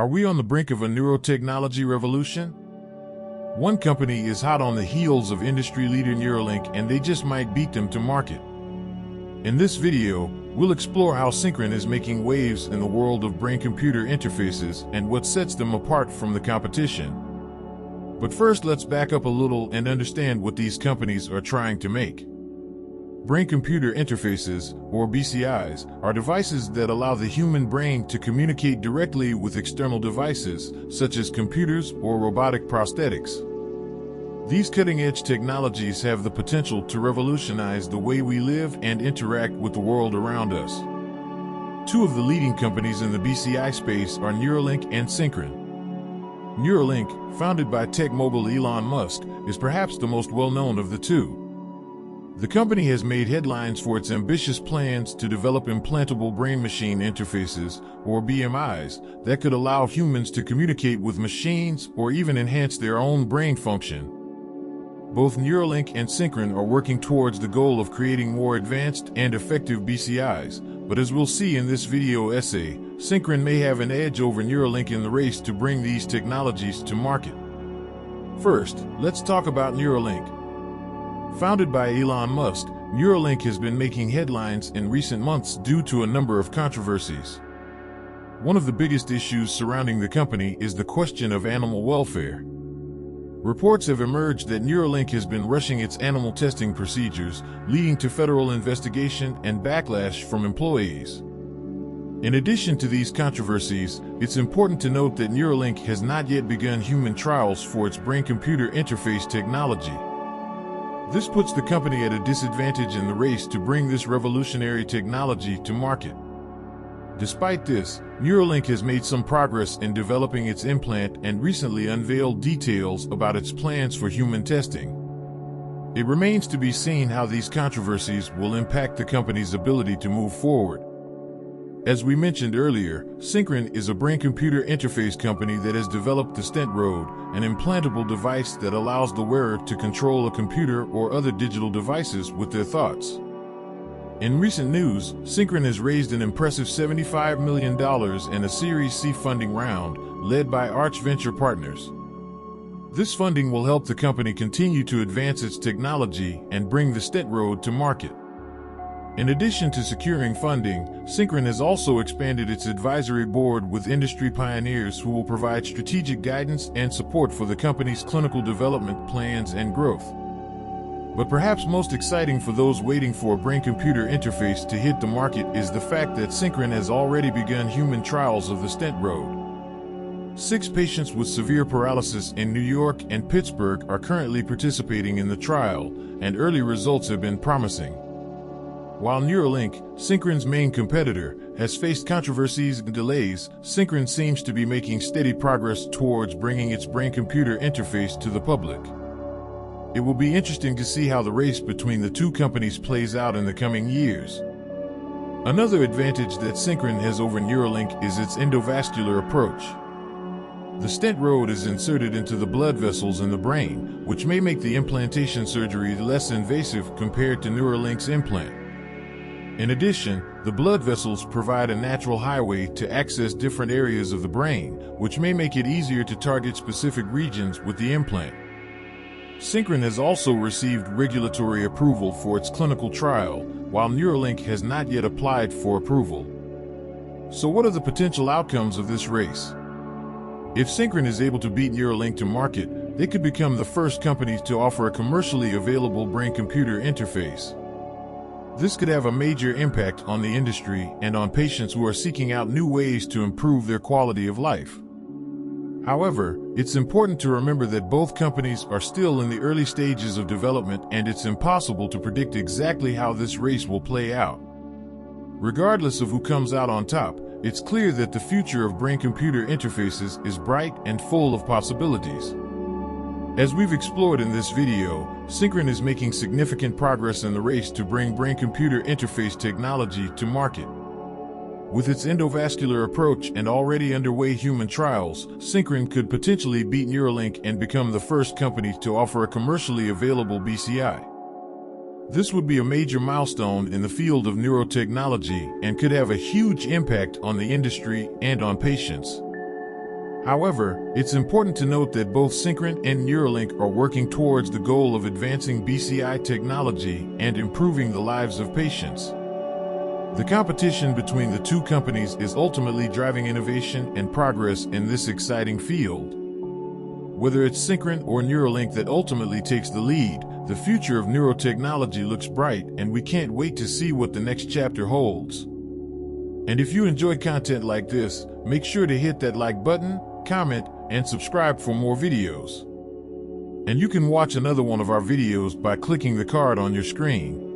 Are we on the brink of a neurotechnology revolution? One company is hot on the heels of industry leader Neuralink, and they just might beat them to market. In this video, we'll explore how Synchron is making waves in the world of brain-computer interfaces and what sets them apart from the competition. But first, let's back up a little and understand what these companies are trying to make. Brain-computer interfaces, or BCIs, are devices that allow the human brain to communicate directly with external devices, such as computers or robotic prosthetics. These cutting-edge technologies have the potential to revolutionize the way we live and interact with the world around us. Two of the leading companies in the BCI space are Neuralink and Synchron. Neuralink, founded by tech mogul Elon Musk, is perhaps the most well-known of the two. The company has made headlines for its ambitious plans to develop implantable brain-machine interfaces, or BMIs, that could allow humans to communicate with machines or even enhance their own brain function. Both Neuralink and Synchron are working towards the goal of creating more advanced and effective BCIs, but as we'll see in this video essay, Synchron may have an edge over Neuralink in the race to bring these technologies to market. First, let's talk about Neuralink. Founded by Elon Musk, Neuralink has been making headlines in recent months due to a number of controversies. One of the biggest issues surrounding the company is the question of animal welfare. Reports have emerged that Neuralink has been rushing its animal testing procedures, leading to federal investigation and backlash from employees. In addition to these controversies, it's important to note that Neuralink has not yet begun human trials for its brain-computer interface technology. This puts the company at a disadvantage in the race to bring this revolutionary technology to market. Despite this, Neuralink has made some progress in developing its implant and recently unveiled details about its plans for human testing. It remains to be seen how these controversies will impact the company's ability to move forward. As we mentioned earlier, Synchron is a brain-computer interface company that has developed the Stent Road, an implantable device that allows the wearer to control a computer or other digital devices with their thoughts. In recent news, Synchron has raised an impressive $75 million in a Series C funding round, led by Arch Venture Partners. This funding will help the company continue to advance its technology and bring the Stent Road to market. In addition to securing funding, Synchron has also expanded its advisory board with industry pioneers who will provide strategic guidance and support for the company's clinical development plans and growth. But perhaps most exciting for those waiting for a brain-computer interface to hit the market is the fact that Synchron has already begun human trials of the Stent Road. 6 patients with severe paralysis in New York and Pittsburgh are currently participating in the trial, and early results have been promising. While Neuralink, Synchron's main competitor, has faced controversies and delays, Synchron seems to be making steady progress towards bringing its brain-computer interface to the public. It will be interesting to see how the race between the two companies plays out in the coming years. Another advantage that Synchron has over Neuralink is its endovascular approach. The Stent Road is inserted into the blood vessels in the brain, which may make the implantation surgery less invasive compared to Neuralink's implant. In addition, the blood vessels provide a natural highway to access different areas of the brain, which may make it easier to target specific regions with the implant. Synchron has also received regulatory approval for its clinical trial, while Neuralink has not yet applied for approval. So what are the potential outcomes of this race? If Synchron is able to beat Neuralink to market, they could become the first company to offer a commercially available brain-computer interface. This could have a major impact on the industry and on patients who are seeking out new ways to improve their quality of life. However, it's important to remember that both companies are still in the early stages of development, and it's impossible to predict exactly how this race will play out. Regardless of who comes out on top, it's clear that the future of brain-computer interfaces is bright and full of possibilities. As we've explored in this video, Synchron is making significant progress in the race to bring brain-computer interface technology to market. With its endovascular approach and already underway human trials, Synchron could potentially beat Neuralink and become the first company to offer a commercially available BCI. This would be a major milestone in the field of neurotechnology and could have a huge impact on the industry and on patients. However, it's important to note that both Synchron and Neuralink are working towards the goal of advancing BCI technology and improving the lives of patients. The competition between the two companies is ultimately driving innovation and progress in this exciting field. Whether it's Synchron or Neuralink that ultimately takes the lead, the future of neurotechnology looks bright, and we can't wait to see what the next chapter holds. And if you enjoy content like this, make sure to hit that like button, comment, and subscribe for more videos. And you can watch another one of our videos by clicking the card on your screen.